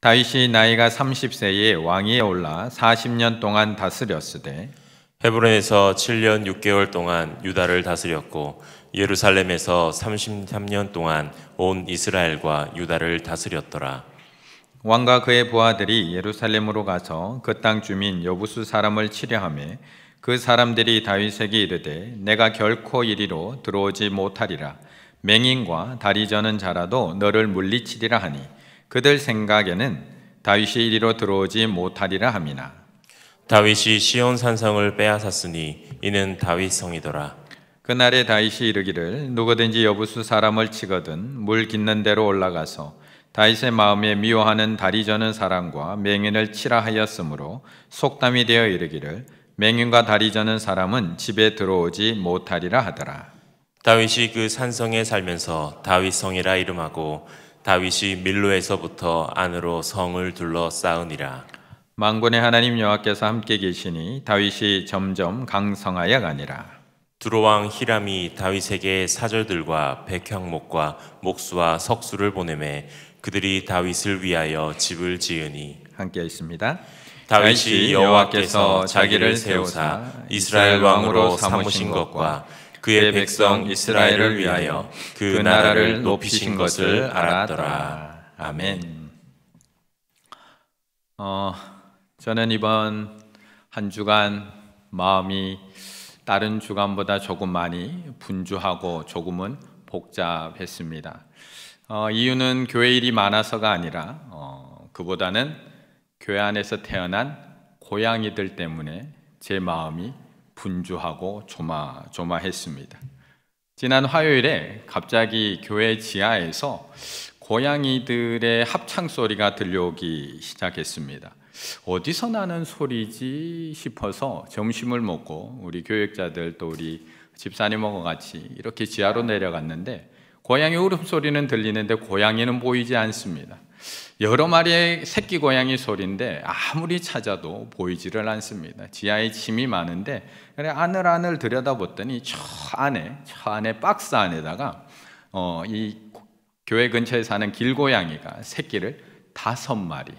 다윗이 나이가 30세에 왕위에 올라 40년 동안 다스렸으되 헤브론에서 7년 6개월 동안 유다를 다스렸고 예루살렘에서 33년 동안 온 이스라엘과 유다를 다스렸더라. 왕과 그의 부하들이 예루살렘으로 가서 그 땅 주민 여부수 사람을 치려하며 그 사람들이 다윗에게 이르되 내가 결코 이리로 들어오지 못하리라. 맹인과 다리 저는 자라도 너를 물리치리라 하니 그들 생각에는 다윗이 이리로 들어오지 못하리라 함이나. 다윗이 시온 산성을 빼앗았으니 이는 다윗 성이더라. 그날에 다윗이 이르기를 누구든지 여부수 사람을 치거든 물 깃는 데로 올라가서 다윗의 마음에 미워하는 다리 저는 사람과 맹인을 치라 하였으므로 속담이 되어 이르기를 맹인과 다리 저는 사람은 집에 들어오지 못하리라 하더라. 다윗이 그 산성에 살면서 다윗 성이라 이름하고 다윗이 밀로에서부터 안으로 성을 둘러 쌓으니라. 만군의 하나님 여호와께서 함께 계시니 다윗이 점점 강성하여 가니라. 두로왕 히람이 다윗에게 사절들과 백향목과 목수와 석수를 보내매 그들이 다윗을 위하여 집을 지으니. 함께 있습니다. 다윗이 여호와께서 자기를 세우사 이스라엘 왕으로 삼으신 것과 그의 백성 이스라엘을 위하여 그 나라를 높이신 것을 알았더라. 아멘. 저는 이번 한 주간 마음이 다른 주간보다 조금 많이 분주하고 조금은 복잡했습니다. 이유는 교회 일이 많아서가 아니라 그보다는 교회 안에서 태어난 고양이들 때문에 제 마음이 분주하고 조마조마했습니다. 지난 화요일에 갑자기 교회 지하에서 고양이들의 합창 소리가 들려오기 시작했습니다. 어디서 나는 소리지 싶어서 점심을 먹고 우리 교육자들 또 우리 집사님하고 같이 이렇게 지하로 내려갔는데 고양이 울음소리는 들리는데 고양이는 보이지 않습니다. 여러 마리의 새끼 고양이 소리인데 아무리 찾아도 보이지를 않습니다. 지하에 침이 많은데 그래 아늘아늘 들여다봤더니 저 안에 박스 안에다가 이 교회 근처에 사는 길고양이가 새끼를 5마리나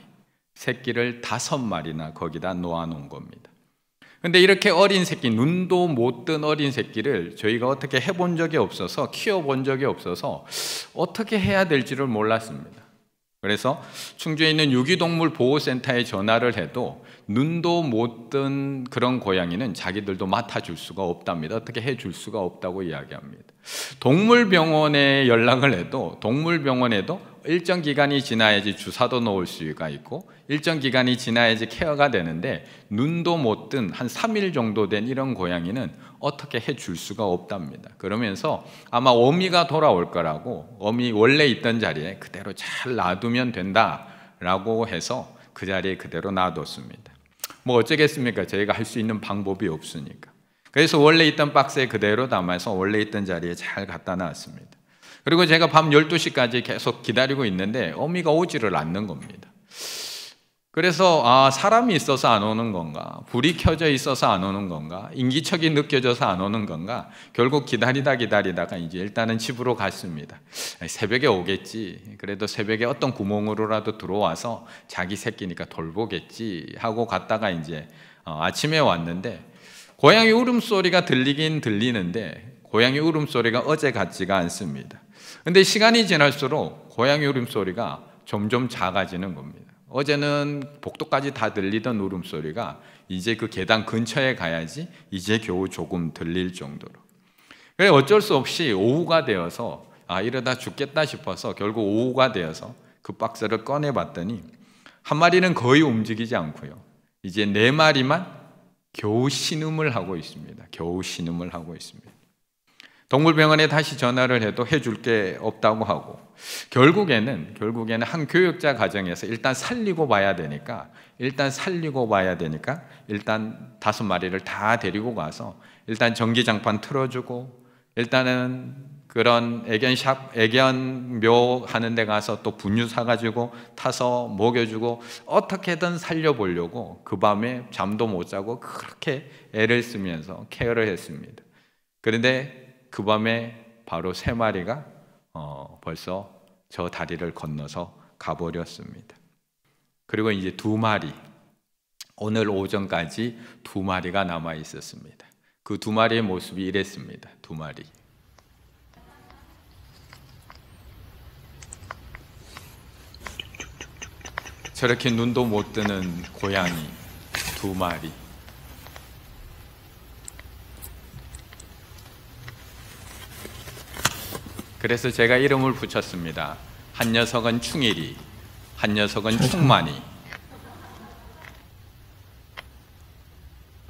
거기다 놓아놓은 겁니다. 근데 이렇게 어린 새끼, 눈도 못 뜬 어린 새끼를 저희가 어떻게 해본 적이 없어서 키워본 적이 없어서 어떻게 해야 될지를 몰랐습니다. 그래서 충주에 있는 유기동물 보호센터에 전화를 해도 눈도 못 뜬 그런 고양이는 자기들도 맡아줄 수가 없답니다. 어떻게 해줄 수가 없다고 이야기합니다. 동물병원에 연락을 해도 동물병원에도 일정 기간이 지나야지 주사도 놓을 수가 있고 일정 기간이 지나야지 케어가 되는데 눈도 못 뜬 한 3일 정도 된 이런 고양이는 어떻게 해줄 수가 없답니다. 그러면서 아마 어미가 돌아올 거라고 어미 원래 있던 자리에 그대로 잘 놔두면 된다라고 해서 그 자리에 그대로 놔뒀습니다. 뭐 어쩌겠습니까? 저희가 할 수 있는 방법이 없으니까. 그래서 원래 있던 박스에 그대로 담아서 원래 있던 자리에 잘 갖다 놨습니다. 그리고 제가 밤 12시까지 계속 기다리고 있는데 어미가 오지를 않는 겁니다. 그래서 사람이 있어서 안 오는 건가? 불이 켜져 있어서 안 오는 건가? 인기척이 느껴져서 안 오는 건가? 결국 기다리다가 이제 일단은 집으로 갔습니다. 새벽에 오겠지. 그래도 새벽에 어떤 구멍으로라도 들어와서 자기 새끼니까 돌보겠지 하고 갔다가 이제 아침에 왔는데 고양이 울음소리가 들리긴 들리는데 고양이 울음소리가 어제 같지가 않습니다. 근데 시간이 지날수록 고양이 울음소리가 점점 작아지는 겁니다. 어제는 복도까지 다 들리던 울음소리가 이제 그 계단 근처에 가야지 이제 겨우 조금 들릴 정도로. 그래서 어쩔 수 없이 오후가 되어서 이러다 죽겠다 싶어서 결국 오후가 되어서 그 박스를 꺼내봤더니 한 마리는 거의 움직이지 않고요. 이제 4마리만 겨우 신음을 하고 있습니다. 동물병원에 다시 전화를 해도 해줄 게 없다고 하고 결국에는 한 교육자 가정에서 일단 살리고 봐야 되니까 일단 5마리를 다 데리고 가서 일단 전기장판 틀어주고 일단은 그런 애견묘 하는 데 가서 또 분유 사가지고 타서 먹여주고 어떻게든 살려보려고 그 밤에 잠도 못 자고 그렇게 애를 쓰면서 케어를 했습니다. 그런데 그 밤에 바로 3마리가 벌써 저 다리를 건너서 가버렸습니다. 그리고 이제 2마리, 오늘 오전까지 2마리가 남아 있었습니다. 그 2마리의 모습이 이랬습니다. 2마리. 저렇게 눈도 못 뜨는 고양이 2마리. 그래서 제가 이름을 붙였습니다. 한 녀석은 충일이, 한 녀석은 충만이.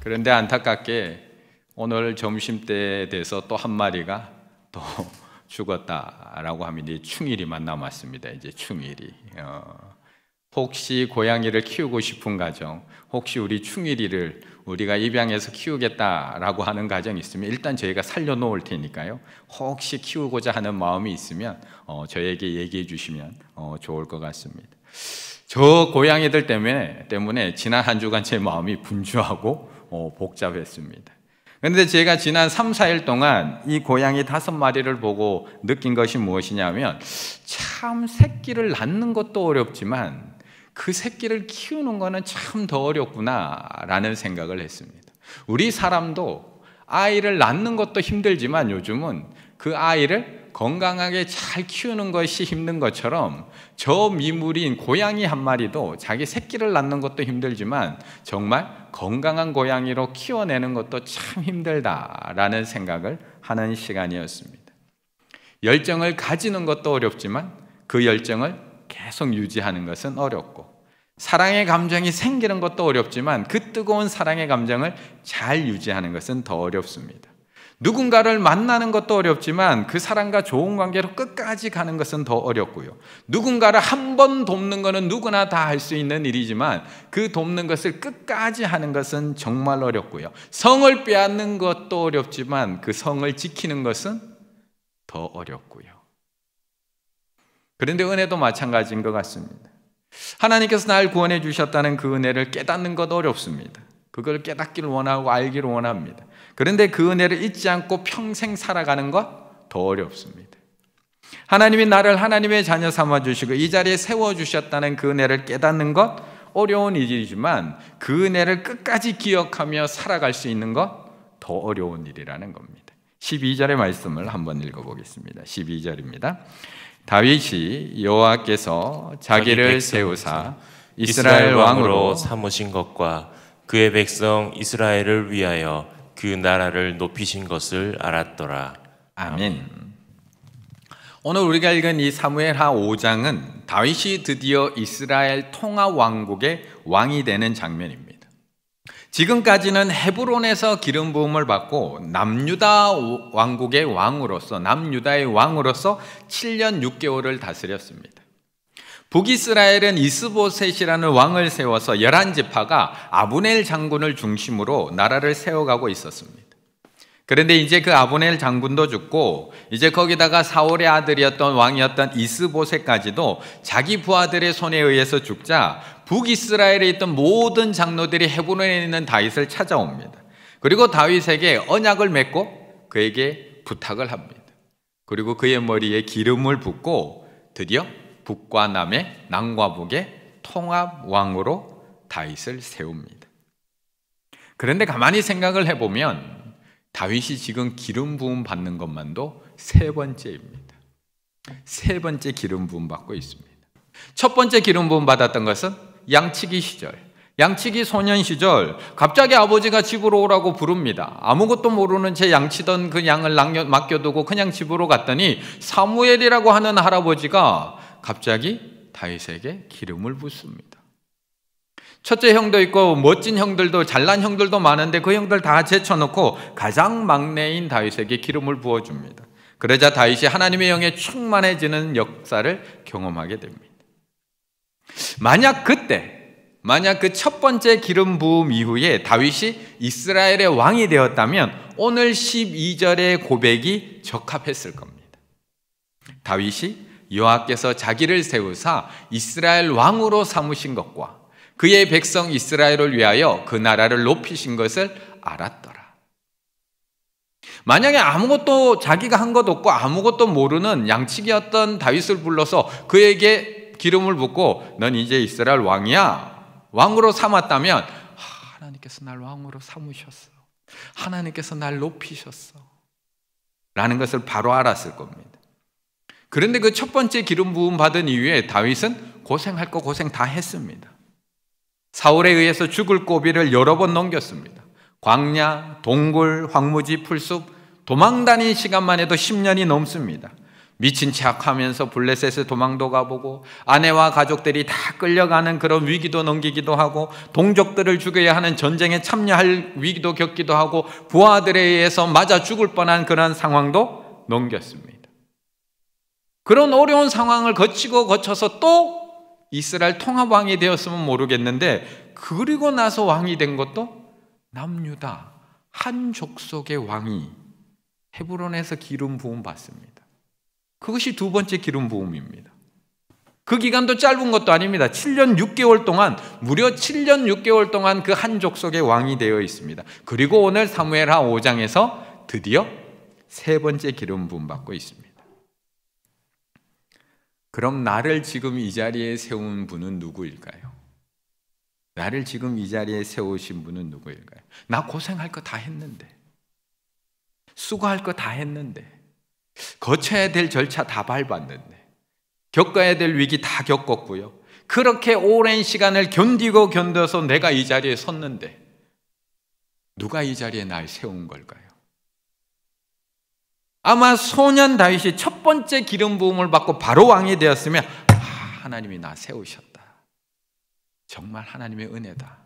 그런데 안타깝게 오늘 점심때에 돼서 또 한 마리가 또 죽었다라고 하면 이제 충일이만 남았습니다. 이제 충일이. 혹시 고양이를 키우고 싶은 가정, 혹시 우리 충일이를 우리가 입양해서 키우겠다라고 하는 가정이 있으면 일단 저희가 살려놓을 테니까요. 혹시 키우고자 하는 마음이 있으면 저에게 얘기해 주시면 좋을 것 같습니다. 저 고양이들 때문에 지난 한 주간 제 마음이 분주하고 복잡했습니다. 그런데 제가 지난 3, 4일 동안 이 고양이 5마리를 보고 느낀 것이 무엇이냐면, 참 새끼를 낳는 것도 어렵지만 그 새끼를 키우는 거는 참 더 어렵구나라는 생각을 했습니다. 우리 사람도 아이를 낳는 것도 힘들지만 요즘은 그 아이를 건강하게 잘 키우는 것이 힘든 것처럼 저 미물인 고양이 한 마리도 자기 새끼를 낳는 것도 힘들지만 정말 건강한 고양이로 키워내는 것도 참 힘들다라는 생각을 하는 시간이었습니다. 열정을 가지는 것도 어렵지만 그 열정을 계속 유지하는 것은 어렵고, 사랑의 감정이 생기는 것도 어렵지만 그 뜨거운 사랑의 감정을 잘 유지하는 것은 더 어렵습니다. 누군가를 만나는 것도 어렵지만 그 사람과 좋은 관계로 끝까지 가는 것은 더 어렵고요. 누군가를 한 번 돕는 것은 누구나 다 할 수 있는 일이지만 그 돕는 것을 끝까지 하는 것은 정말 어렵고요. 성을 빼앗는 것도 어렵지만 그 성을 지키는 것은 더 어렵고요. 그런데 은혜도 마찬가지인 것 같습니다. 하나님께서 날 구원해 주셨다는 그 은혜를 깨닫는 것 어렵습니다. 그걸 깨닫기를 원하고 알기를 원합니다. 그런데 그 은혜를 잊지 않고 평생 살아가는 것 더 어렵습니다. 하나님이 나를 하나님의 자녀 삼아주시고 이 자리에 세워주셨다는 그 은혜를 깨닫는 것 어려운 일이지만 그 은혜를 끝까지 기억하며 살아갈 수 있는 것 더 어려운 일이라는 겁니다. 12절의 말씀을 한번 읽어보겠습니다. 12절입니다. 다윗이 여호와께서 자기를 세우사 이스라엘 왕으로 삼으신 것과 그의 백성 이스라엘을 위하여 그 나라를 높이신 것을 알았더라. 아멘. 오늘 우리가 읽은 이 사무엘하 5장은 다윗이 드디어 이스라엘 통합 왕국의 왕이 되는 장면입니다. 지금까지는 헤브론에서 기름 부음을 받고 남유다 왕국의 왕으로서, 남유다의 왕으로서 7년 6개월을 다스렸습니다. 북이스라엘은 이스보셋이라는 왕을 세워서 11지파가 아브넬 장군을 중심으로 나라를 세워가고 있었습니다. 그런데 이제 그 아브넬 장군도 죽고 이제 거기다가 사울의 아들이었던 왕이었던 이스보셋까지도 자기 부하들의 손에 의해서 죽자 북이스라엘에 있던 모든 장로들이 헤브론에 있는 다윗을 찾아옵니다. 그리고 다윗에게 언약을 맺고 그에게 부탁을 합니다. 그리고 그의 머리에 기름을 붓고 드디어 북과 남의 남과 북의 통합 왕으로 다윗을 세웁니다. 그런데 가만히 생각을 해보면 다윗이 지금 기름 부음 받는 것만도 3번째입니다. 3번째 기름 부음 받고 있습니다. 첫 번째 기름 부음 받았던 것은 양치기 시절, 양치기 소년 시절 갑자기 아버지가 집으로 오라고 부릅니다. 아무것도 모르는 채 양치던 그 양을 맡겨두고 그냥 집으로 갔더니 사무엘이라고 하는 할아버지가 갑자기 다윗에게 기름을 붓습니다. 첫째 형도 있고 멋진 형들도, 잘난 형들도 많은데 그 형들 다 제쳐놓고 가장 막내인 다윗에게 기름을 부어줍니다. 그러자 다윗이 하나님의 영에 충만해지는 역사를 경험하게 됩니다. 만약 그 첫 번째 기름 부음 이후에 다윗이 이스라엘의 왕이 되었다면 오늘 12절의 고백이 적합했을 겁니다. 다윗이 여호와께서 자기를 세우사 이스라엘 왕으로 삼으신 것과 그의 백성 이스라엘을 위하여 그 나라를 높이신 것을 알았더라. 만약에 아무것도 자기가 한 것 없고 아무것도 모르는 양치기였던 다윗을 불러서 그에게 기름을 붓고 넌 이제 이스라엘 왕이야, 왕으로 삼았다면 하나님께서 날 왕으로 삼으셨어, 하나님께서 날 높이셨어 라는 것을 바로 알았을 겁니다. 그런데 그 첫 번째 기름 부음 받은 이후에 다윗은 고생할 거 고생 다 했습니다. 사울에 의해서 죽을 고비를 여러 번 넘겼습니다. 광야, 동굴, 황무지, 풀숲, 도망 다닌 시간만 해도 10년이 넘습니다. 미친 척하면서 블레셋에 도망도 가보고 아내와 가족들이 다 끌려가는 그런 위기도 넘기기도 하고 동족들을 죽여야 하는 전쟁에 참여할 위기도 겪기도 하고 부하들에 의해서 맞아 죽을 뻔한 그런 상황도 넘겼습니다. 그런 어려운 상황을 거쳐서 또 이스라엘 통합왕이 되었으면 모르겠는데 그리고 나서 왕이 된 것도 남유다 한 족속의 왕이 헤브론에서 기름 부음 받습니다. 그것이 두 번째 기름 부음입니다. 그 기간도 짧은 것도 아닙니다. 7년 6개월 동안, 무려 7년 6개월 동안 그 한 족속의 왕이 되어 있습니다. 그리고 오늘 사무엘하 5장에서 드디어 세 번째 기름 부음 받고 있습니다. 그럼 나를 지금 이 자리에 세운 분은 누구일까요? 나를 지금 이 자리에 세우신 분은 누구일까요? 나 고생할 거 다 했는데, 수고할 거 다 했는데, 거쳐야 될 절차 다 밟았는데, 겪어야 될 위기 다 겪었고요, 그렇게 오랜 시간을 견뎌서 내가 이 자리에 섰는데 누가 이 자리에 날 세운 걸까요? 아마 소년 다윗이 첫 번째 기름 부음을 받고 바로 왕이 되었으면 하나님이 나 세우셨다, 정말 하나님의 은혜다,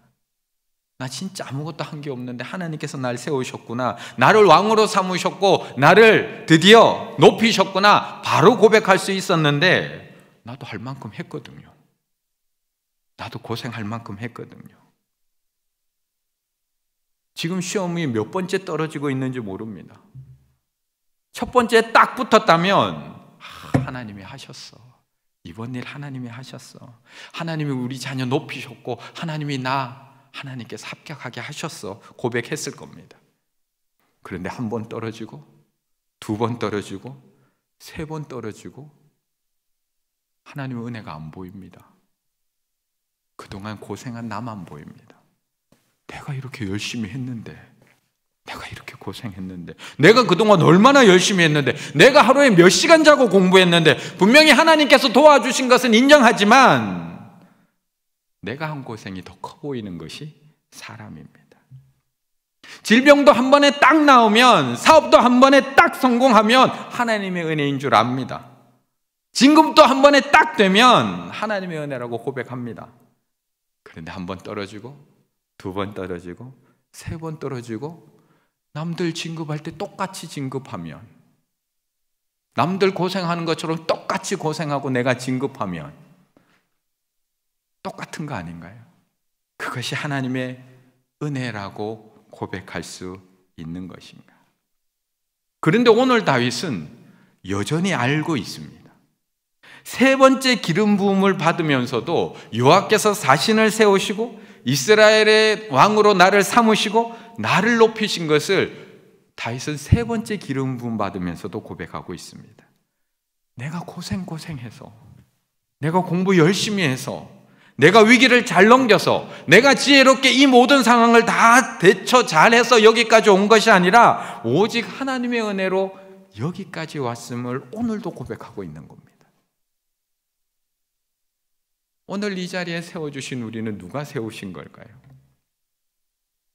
나 진짜 아무것도 한 게 없는데 하나님께서 날 세우셨구나, 나를 왕으로 삼으셨고 나를 드디어 높이셨구나, 바로 고백할 수 있었는데 나도 할 만큼 했거든요. 나도 고생할 만큼 했거든요. 지금 시험이 몇 번째 떨어지고 있는지 모릅니다. 첫 번째 딱 붙었다면 하나님이 하셨어, 이번 일 하나님이 하셨어, 하나님이 우리 자녀 높이셨고 하나님이 하나님께서 합격하게 하셨어, 고백했을 겁니다. 그런데 한 번 떨어지고 두 번 떨어지고 세 번 떨어지고 하나님의 은혜가 안 보입니다. 그동안 고생한 나만 보입니다. 내가 이렇게 열심히 했는데, 내가 이렇게 고생했는데, 내가 그동안 얼마나 열심히 했는데, 내가 하루에 몇 시간 자고 공부했는데, 분명히 하나님께서 도와주신 것은 인정하지만 내가 한 고생이 더 커 보이는 것이 사람입니다. 질병도 한 번에 딱 나오면, 사업도 한 번에 딱 성공하면 하나님의 은혜인 줄 압니다. 진급도 한 번에 딱 되면 하나님의 은혜라고 고백합니다. 그런데 한 번 떨어지고 두 번 떨어지고 세 번 떨어지고, 남들 진급할 때 똑같이 진급하면, 남들 고생하는 것처럼 똑같이 고생하고 내가 진급하면 똑같은 거 아닌가요? 그것이 하나님의 은혜라고 고백할 수 있는 것인가? 그런데 오늘 다윗은 여전히 알고 있습니다. 세 번째 기름 부음을 받으면서도 여호와께서 자신을 세우시고 이스라엘의 왕으로 나를 삼으시고 나를 높이신 것을 다윗은 세 번째 기름 부음 받으면서도 고백하고 있습니다. 내가 고생해서, 내가 공부 열심히 해서, 내가 위기를 잘 넘겨서, 내가 지혜롭게 이 모든 상황을 다 대처 잘해서 여기까지 온 것이 아니라 오직 하나님의 은혜로 여기까지 왔음을 오늘도 고백하고 있는 겁니다. 오늘 이 자리에 세워주신 우리는 누가 세우신 걸까요?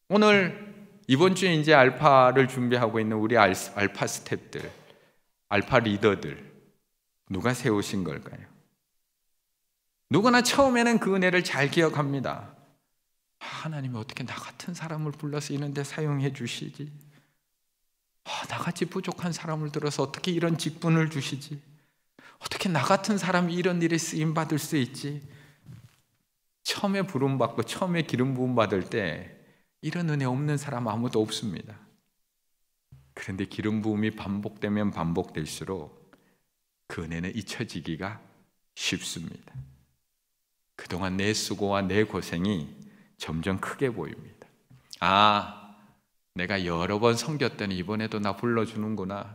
오늘 이번 주에 이제 알파를 준비하고 있는 우리 알파 스텝들, 알파 리더들, 누가 세우신 걸까요? 누구나 처음에는 그 은혜를 잘 기억합니다. 하나님이 어떻게 나 같은 사람을 불러서 이런 데 사용해 주시지? 나같이 부족한 사람을 들어서 어떻게 이런 직분을 주시지? 어떻게 나 같은 사람이 이런 일에 쓰임받을 수 있지? 처음에 부름받고 처음에 기름 부음 받을 때 이런 은혜 없는 사람 아무도 없습니다. 그런데 기름 부음이 반복되면 반복될수록 그 은혜는 잊혀지기가 쉽습니다. 그동안 내 수고와 내 고생이 점점 크게 보입니다. 내가 여러 번 섬겼더니 이번에도 나 불러주는구나.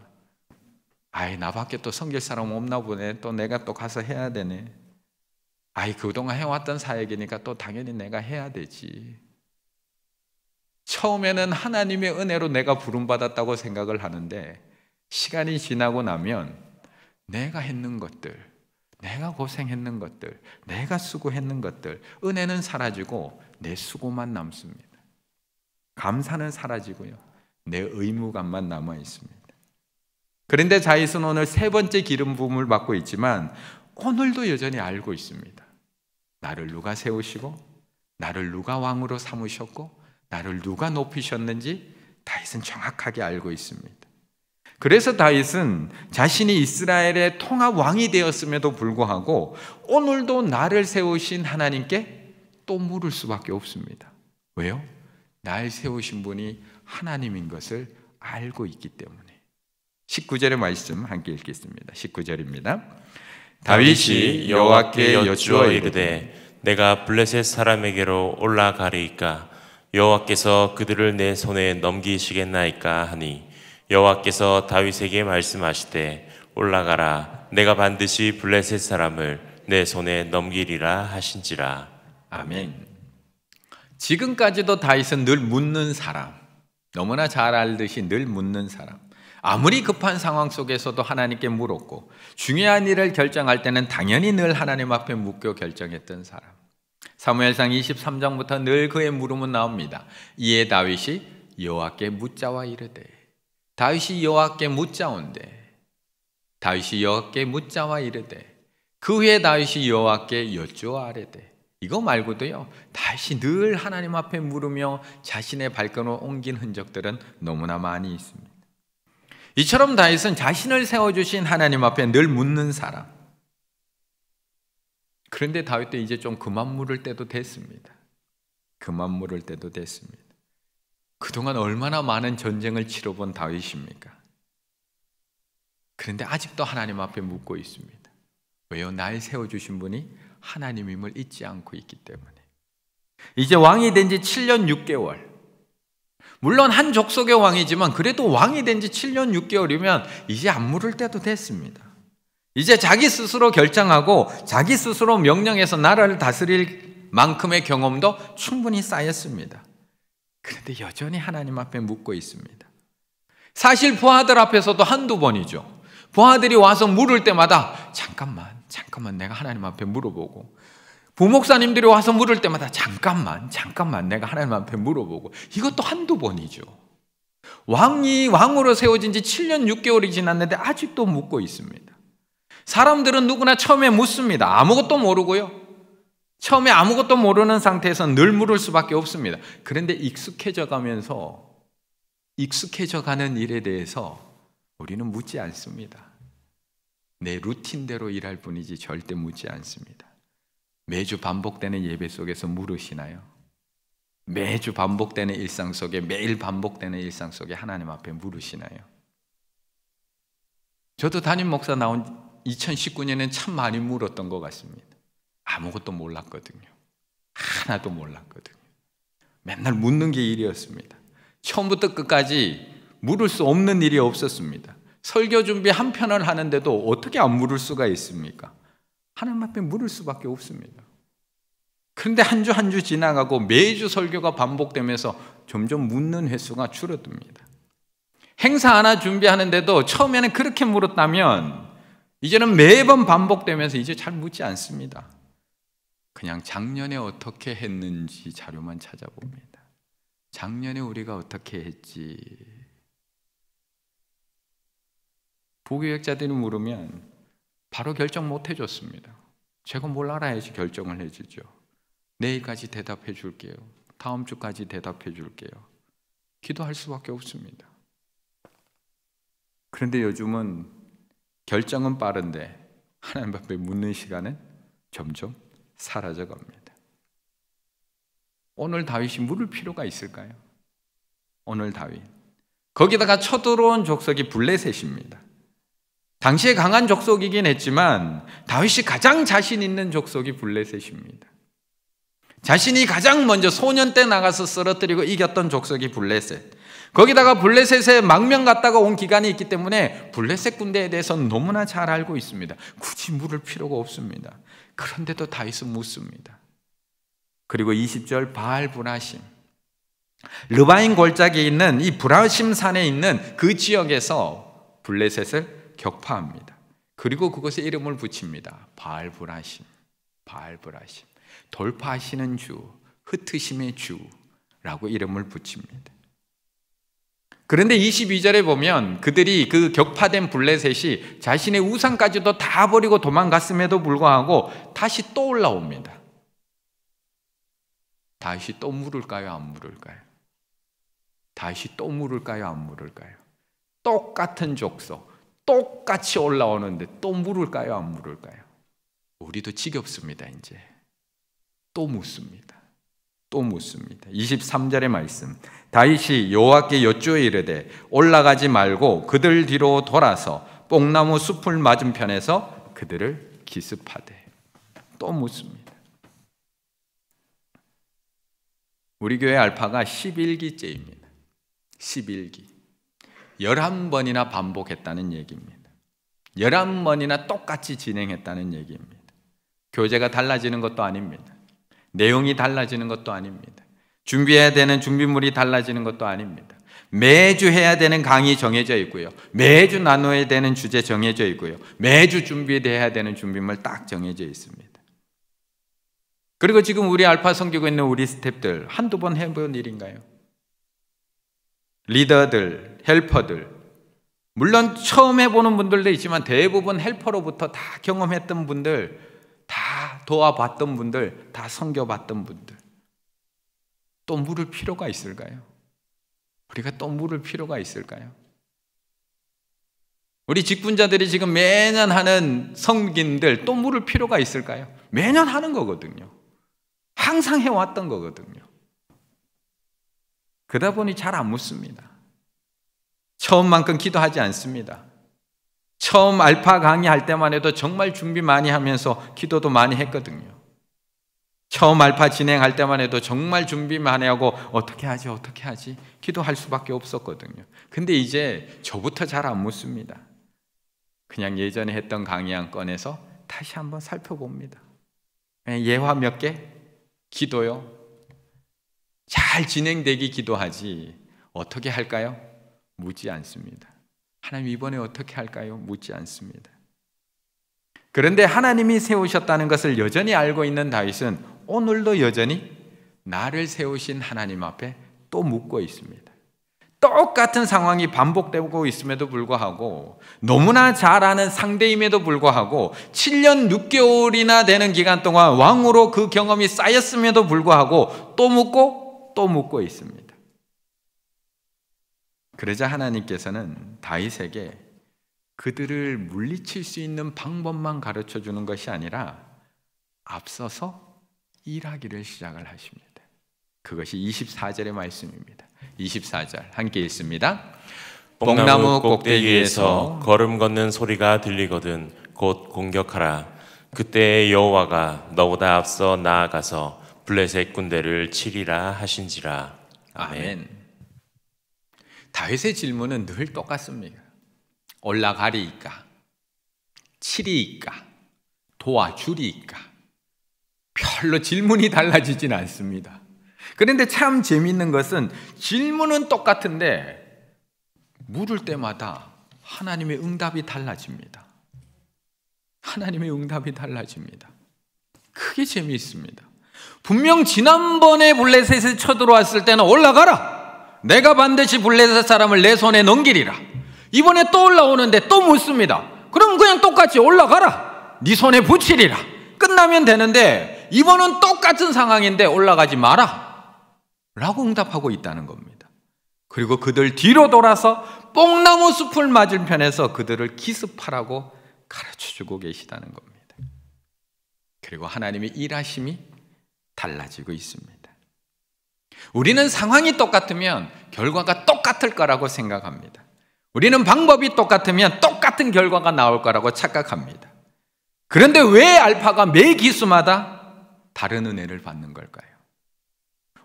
나밖에 또 섬길 사람 없나 보네. 또 내가 또 가서 해야 되네. 그동안 해왔던 사역이니까 또 당연히 내가 해야 되지. 처음에는 하나님의 은혜로 내가 부름받았다고 생각을 하는데 시간이 지나고 나면 내가 했는 것들, 내가 고생했는 것들, 내가 수고했는 것들, 은혜는 사라지고 내 수고만 남습니다. 감사는 사라지고요, 내 의무감만 남아 있습니다. 그런데 다윗은 오늘 세 번째 기름 부음을 받고 있지만 오늘도 여전히 알고 있습니다. 나를 누가 세우시고 나를 누가 왕으로 삼으셨고 나를 누가 높이셨는지 다윗은 정확하게 알고 있습니다. 그래서 다윗은 자신이 이스라엘의 통합 왕이 되었음에도 불구하고 오늘도 나를 세우신 하나님께 또 물을 수밖에 없습니다. 왜요? 날 세우신 분이 하나님인 것을 알고 있기 때문에. 19절의 말씀 함께 읽겠습니다. 19절입니다. 다윗이 여호와께 여쭈어 이르되 내가 블레셋 사람에게로 올라가리이까 여호와께서 그들을 내 손에 넘기시겠나이까 하니 여호와께서 다윗에게 말씀하시되 올라가라 내가 반드시 블레셋 사람을 내 손에 넘기리라 하신지라. 아멘. 지금까지도 다윗은 늘 묻는 사람, 너무나 잘 알듯이 늘 묻는 사람, 아무리 급한 상황 속에서도 하나님께 물었고 중요한 일을 결정할 때는 당연히 늘 하나님 앞에 묻고 결정했던 사람. 사무엘상 23장부터 늘 그의 물음은 나옵니다. 이에 다윗이 여호와께 묻자와 이르되, 다윗이 여호와께 묻자온대, 다윗이 여호와께 묻자와 이르되, 그 후에 다윗이 여호와께 여쭈어 아뢰되. 이거 말고도요, 다윗이 늘 하나님 앞에 물으며 자신의 발걸음을 옮긴 흔적들은 너무나 많이 있습니다. 이처럼 다윗은 자신을 세워주신 하나님 앞에 늘 묻는 사람. 그런데 다윗도 이제 좀 그만 물을 때도 됐습니다. 그만 물을 때도 됐습니다. 그동안 얼마나 많은 전쟁을 치러본 다윗입니까? 그런데 아직도 하나님 앞에 묻고 있습니다. 왜요? 날 세워주신 분이 하나님임을 잊지 않고 있기 때문에. 이제 왕이 된 지 7년 6개월. 물론 한 족속의 왕이지만 그래도 왕이 된 지 7년 6개월이면 이제 안 물을 때도 됐습니다. 이제 자기 스스로 결정하고 자기 스스로 명령해서 나라를 다스릴 만큼의 경험도 충분히 쌓였습니다. 그런데 여전히 하나님 앞에 묻고 있습니다. 사실 부하들 앞에서도 한두 번이죠. 부하들이 와서 물을 때마다 잠깐만 내가 하나님 앞에 물어보고, 부목사님들이 와서 물을 때마다 잠깐만 내가 하나님 앞에 물어보고, 이것도 한두 번이죠. 왕으로 세워진 지 7년 6개월이 지났는데 아직도 묻고 있습니다. 사람들은 누구나 처음에 묻습니다. 아무것도 모르고요. 처음에 아무것도 모르는 상태에서 늘 물을 수밖에 없습니다. 그런데 익숙해져 가는 일에 대해서 우리는 묻지 않습니다. 내 루틴대로 일할 뿐이지 절대 묻지 않습니다. 매주 반복되는 예배 속에서 물으시나요? 매주 반복되는 일상 속에, 매일 반복되는 일상 속에 하나님 앞에 물으시나요? 저도 담임 목사 나온 2019년에는 참 많이 물었던 것 같습니다. 아무것도 몰랐거든요. 하나도 몰랐거든요. 맨날 묻는 게 일이었습니다. 처음부터 끝까지 물을 수 없는 일이 없었습니다. 설교 준비 한 편을 하는데도 어떻게 안 물을 수가 있습니까? 하나님 앞에 물을 수밖에 없습니다. 그런데 한 주 한 주 지나가고 매주 설교가 반복되면서 점점 묻는 횟수가 줄어듭니다. 행사 하나 준비하는데도 처음에는 그렇게 물었다면 이제는 매번 반복되면서 이제 잘 묻지 않습니다. 그냥 작년에 어떻게 했는지 자료만 찾아봅니다. 작년에 우리가 어떻게 했지. 부교역자들이 물으면 바로 결정 못 해줬습니다. 제가 뭘 알아야지 결정을 해주죠. 내일까지 대답해 줄게요. 다음 주까지 대답해 줄게요. 기도할 수밖에 없습니다. 그런데 요즘은 결정은 빠른데 하나님 앞에 묻는 시간은 점점 사라져 갑니다. 오늘 다윗이 물을 필요가 있을까요? 오늘 다윗. 거기다가 쳐들어온 족속이 블레셋입니다. 당시에 강한 족속이긴 했지만 다윗이 가장 자신 있는 족속이 블레셋입니다. 자신이 가장 먼저 소년 때 나가서 쓰러뜨리고 이겼던 족속이 블레셋. 거기다가 블레셋에 망명 갔다가 온 기간이 있기 때문에 블레셋 군대에 대해서는 너무나 잘 알고 있습니다. 굳이 물을 필요가 없습니다. 그런데도 다윗은 묻습니다. 그리고 20절 바알 브라심, 르바임 골짜기에 있는 이 브라심 산에 있는 그 지역에서 블레셋을 격파합니다. 그리고 그것에 이름을 붙입니다. 바알 브라심, 바알 브라심, 돌파하시는 주, 흩으심의 주라고 이름을 붙입니다. 그런데 22절에 보면 그들이 그 격파된 블레셋이 자신의 우상까지도 다 버리고 도망갔음에도 불구하고 다시 또 올라옵니다. 다시 또 물을까요? 안 물을까요? 다시 또 물을까요? 안 물을까요? 똑같은 족속, 똑같이 올라오는데 또 물을까요? 안 물을까요? 우리도 지겹습니다. 이제 또 묻습니다. 또 묻습니다. 23절의 말씀, 다윗이 여호와께 여쭈어 이르되 올라가지 말고 그들 뒤로 돌아서 뽕나무 숲을 맞은편에서 그들을 기습하되. 또 묻습니다. 우리 교회 알파가 11기째입니다. 11기. 11번이나 반복했다는 얘기입니다. 11번이나 똑같이 진행했다는 얘기입니다. 교재가 달라지는 것도 아닙니다. 내용이 달라지는 것도 아닙니다. 준비해야 되는 준비물이 달라지는 것도 아닙니다. 매주 해야 되는 강의 정해져 있고요. 매주 나눠야 되는 주제 정해져 있고요. 매주 준비해야 되는 준비물 딱 정해져 있습니다. 그리고 지금 우리 알파 섬기고 있는 우리 스태프들 한두 번 해본 일인가요? 리더들, 헬퍼들, 물론 처음 해보는 분들도 있지만 대부분 헬퍼로부터 다 경험했던 분들, 다 도와봤던 분들, 다 섬겨봤던 분들, 또 물을 필요가 있을까요? 우리가 또 물을 필요가 있을까요? 우리 직분자들이 지금 매년 하는 섬김들 또 물을 필요가 있을까요? 매년 하는 거거든요. 항상 해왔던 거거든요. 그러다 보니 잘 안 묻습니다. 처음만큼 기도하지 않습니다. 처음 알파 강의할 때만 해도 정말 준비 많이 하면서 기도도 많이 했거든요. 처음 알파 진행할 때만 해도 정말 준비 많이 하고 어떻게 하지 기도할 수밖에 없었거든요. 근데 이제 저부터 잘 안 묻습니다. 그냥 예전에 했던 강의안 꺼내서 다시 한번 살펴봅니다. 예화 몇 개? 기도요. 잘 진행되기 기도하지 어떻게 할까요? 묻지 않습니다. 하나님 이번에 어떻게 할까요? 묻지 않습니다. 그런데 하나님이 세우셨다는 것을 여전히 알고 있는 다윗은 오늘도 여전히 나를 세우신 하나님 앞에 또 묻고 있습니다. 똑같은 상황이 반복되고 있음에도 불구하고 너무나 잘 아는 상대임에도 불구하고 7년 6개월이나 되는 기간 동안 왕으로 그 경험이 쌓였음에도 불구하고 또 묻고 있습니다. 그러자 하나님께서는 다윗에게 그들을 물리칠 수 있는 방법만 가르쳐 주는 것이 아니라 앞서서 일하기를 시작을 하십니다. 그것이 24절의 말씀입니다. 24절 함께 읽습니다. 뽕나무 꼭대기에서 걸음 걷는 소리가 들리거든 곧 공격하라. 그때 여호와가 너보다 앞서 나아가서 블레셋 군대를 치리라 하신지라. 아멘. 다윗의 질문은 늘 똑같습니다. 올라가리이까? 치리이까? 도와주리이까? 별로 질문이 달라지진 않습니다. 그런데 참 재미있는 것은 질문은 똑같은데 물을 때마다 하나님의 응답이 달라집니다. 하나님의 응답이 달라집니다. 그게 재미있습니다. 분명 지난번에 블레셋에 쳐들어왔을 때는 올라가라. 내가 반드시 블레셋 사람을 내 손에 넘기리라. 이번에 또 올라오는데 또 묻습니다. 그럼 그냥 똑같이 올라가라. 네 손에 붙이리라. 끝나면 되는데 이번은 똑같은 상황인데 올라가지 마라 라고 응답하고 있다는 겁니다. 그리고 그들 뒤로 돌아서 뽕나무 숲을 맞은편에서 그들을 기습하라고 가르쳐주고 계시다는 겁니다. 그리고 하나님의 일하심이 달라지고 있습니다. 우리는 상황이 똑같으면 결과가 똑같을 거라고 생각합니다. 우리는 방법이 똑같으면 똑같은 결과가 나올 거라고 착각합니다. 그런데 왜 알파가 매 기수마다 다른 은혜를 받는 걸까요?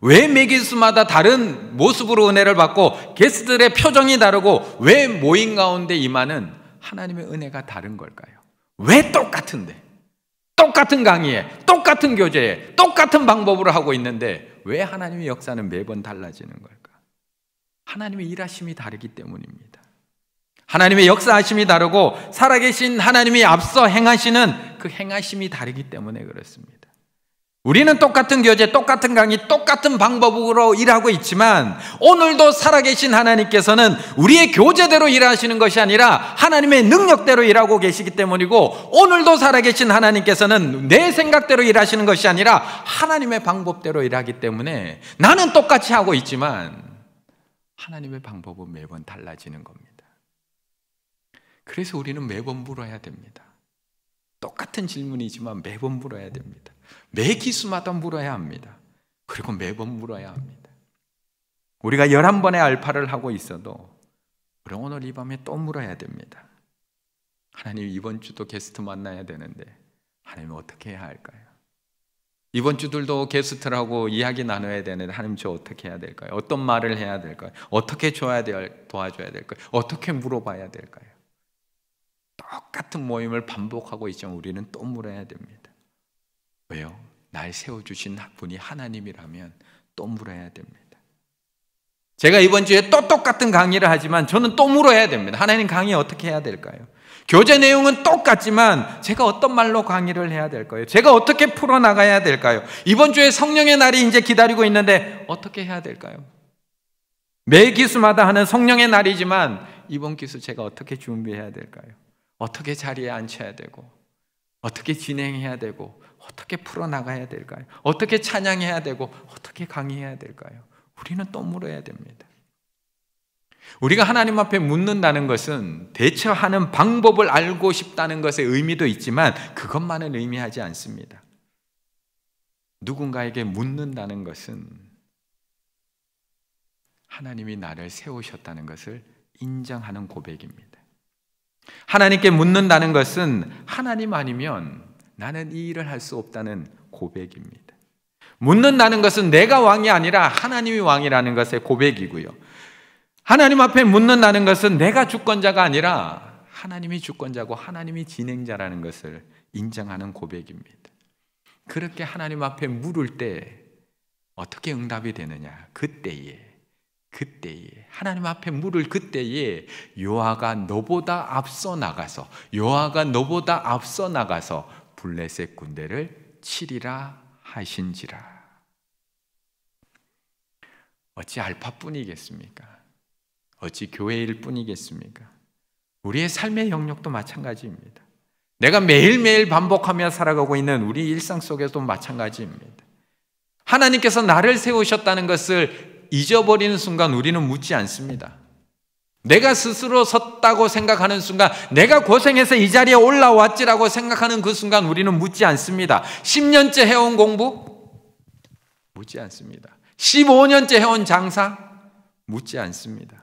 왜 매기수마다 다른 모습으로 은혜를 받고 게스트들의 표정이 다르고 왜 모임 가운데 임하는 하나님의 은혜가 다른 걸까요? 왜 똑같은데, 똑같은 강의에, 똑같은 교제에, 똑같은 방법으로 하고 있는데 왜 하나님의 역사는 매번 달라지는 걸까? 하나님의 일하심이 다르기 때문입니다. 하나님의 역사하심이 다르고 살아계신 하나님이 앞서 행하시는 그 행하심이 다르기 때문에 그렇습니다. 우리는 똑같은 교제, 똑같은 강의, 똑같은 방법으로 일하고 있지만 오늘도 살아계신 하나님께서는 우리의 교제대로 일하시는 것이 아니라 하나님의 능력대로 일하고 계시기 때문이고, 오늘도 살아계신 하나님께서는 내 생각대로 일하시는 것이 아니라 하나님의 방법대로 일하기 때문에 나는 똑같이 하고 있지만 하나님의 방법은 매번 달라지는 겁니다. 그래서 우리는 매번 물어야 됩니다. 똑같은 질문이지만 매번 물어야 됩니다. 매 기수마다 물어야 합니다. 그리고 매번 물어야 합니다. 우리가 11번의 알파를 하고 있어도 우리 오늘 이 밤에 또 물어야 됩니다. 하나님, 이번 주도 게스트 만나야 되는데 하나님 어떻게 해야 할까요? 이번 주들도 게스트라고 이야기 나눠야 되는데 하나님 저 어떻게 해야 될까요? 어떤 말을 해야 될까요? 어떻게 도와줘야 될까요? 어떻게 물어봐야 될까요? 똑같은 모임을 반복하고 있지만 우리는 또 물어야 됩니다. 왜요? 날 세워주신 분이 하나님이라면 또 물어야 됩니다. 제가 이번 주에 또 똑같은 강의를 하지만 저는 또 물어야 됩니다. 하나님, 강의 어떻게 해야 될까요? 교재 내용은 똑같지만 제가 어떤 말로 강의를 해야 될까요? 제가 어떻게 풀어나가야 될까요? 이번 주에 성령의 날이 이제 기다리고 있는데 어떻게 해야 될까요? 매 기수마다 하는 성령의 날이지만 이번 기수 제가 어떻게 준비해야 될까요? 어떻게 자리에 앉혀야 되고, 어떻게 진행해야 되고, 어떻게 풀어나가야 될까요? 어떻게 찬양해야 되고, 어떻게 강의해야 될까요? 우리는 또 물어야 됩니다. 우리가 하나님 앞에 묻는다는 것은 대처하는 방법을 알고 싶다는 것의 의미도 있지만 그것만은 의미하지 않습니다. 누군가에게 묻는다는 것은 하나님이 나를 세우셨다는 것을 인정하는 고백입니다. 하나님께 묻는다는 것은 하나님 아니면 나는 이 일을 할 수 없다는 고백입니다. 묻는다는 것은 내가 왕이 아니라 하나님이 왕이라는 것의 고백이고요. 하나님 앞에 묻는다는 것은 내가 주권자가 아니라 하나님이 주권자고 하나님이 진행자라는 것을 인정하는 고백입니다. 그렇게 하나님 앞에 물을 때 어떻게 응답이 되느냐? 그때에 하나님 앞에 물을 그때에 여호와가 너보다 앞서 나가서 블레셋 군대를 치리라 하신지라. 어찌 알파뿐이겠습니까? 어찌 교회일 뿐이겠습니까? 우리의 삶의 영역도 마찬가지입니다. 내가 매일매일 반복하며 살아가고 있는 우리 일상 속에도 마찬가지입니다. 하나님께서 나를 세우셨다는 것을 잊어버리는 순간 우리는 묻지 않습니다. 내가 스스로 섰다고 생각하는 순간, 내가 고생해서 이 자리에 올라왔지라고 생각하는 그 순간 우리는 묻지 않습니다. 10년째 해온 공부? 묻지 않습니다. 15년째 해온 장사? 묻지 않습니다.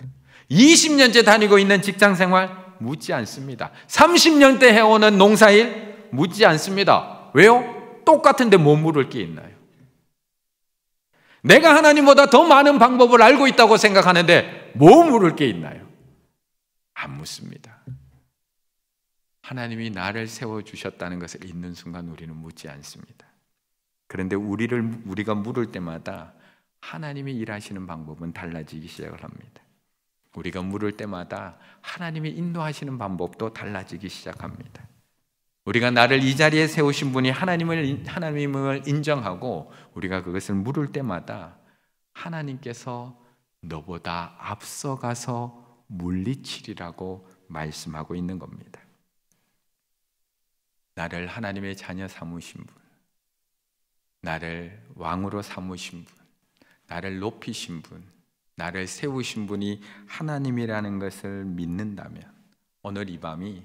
20년째 다니고 있는 직장생활? 묻지 않습니다. 30년째 해오는 농사일? 묻지 않습니다. 왜요? 똑같은데 뭐 물을 게 있나요? 내가 하나님보다 더 많은 방법을 알고 있다고 생각하는데 뭐 물을 게 있나요? 안 묻습니다. 하나님이 나를 세워주셨다는 것을 잊는 순간 우리는 묻지 않습니다. 그런데 우리가 물을 때마다 하나님이 일하시는 방법은 달라지기 시작을 합니다. 우리가 물을 때마다 하나님이 인도하시는 방법도 달라지기 시작합니다. 우리가 나를 이 자리에 세우신 분이 하나님을 인정하고 우리가 그것을 물을 때마다 하나님께서 너보다 앞서가서 물리치리라고 말씀하고 있는 겁니다. 나를 하나님의 자녀 삼으신 분, 나를 왕으로 삼으신 분, 나를 높이신 분, 나를 세우신 분이 하나님이라는 것을 믿는다면 오늘 이 밤이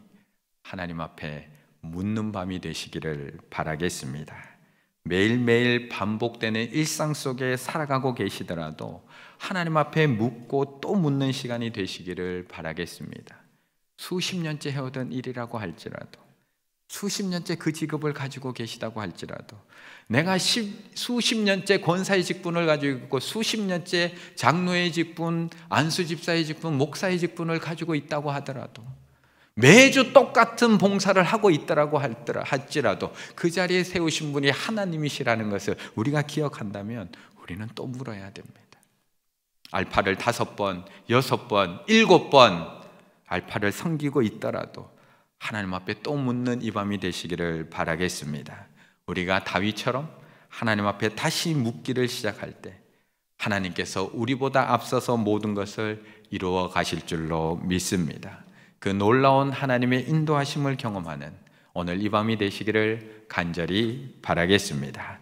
하나님 앞에 묻는 밤이 되시기를 바라겠습니다. 매일매일 반복되는 일상 속에 살아가고 계시더라도 하나님 앞에 묻고 또 묻는 시간이 되시기를 바라겠습니다. 수십 년째 해오던 일이라고 할지라도 수십 년째 그 직업을 가지고 계시다고 할지라도, 내가 수십 년째 권사의 직분을 가지고 있고 수십 년째 장로의 직분, 안수집사의 직분, 목사의 직분을 가지고 있다고 하더라도, 매주 똑같은 봉사를 하고 있더라고 할지라도 그 자리에 세우신 분이 하나님이시라는 것을 우리가 기억한다면 우리는 또 물어야 됩니다. 알파를 5번, 6번, 7번 알파를 섬기고 있더라도 하나님 앞에 또 묻는 이 밤이 되시기를 바라겠습니다. 우리가 다윗처럼 하나님 앞에 다시 묻기를 시작할 때 하나님께서 우리보다 앞서서 모든 것을 이루어 가실 줄로 믿습니다. 그 놀라운 하나님의 인도하심을 경험하는 오늘 이 밤이 되시기를 간절히 바라겠습니다.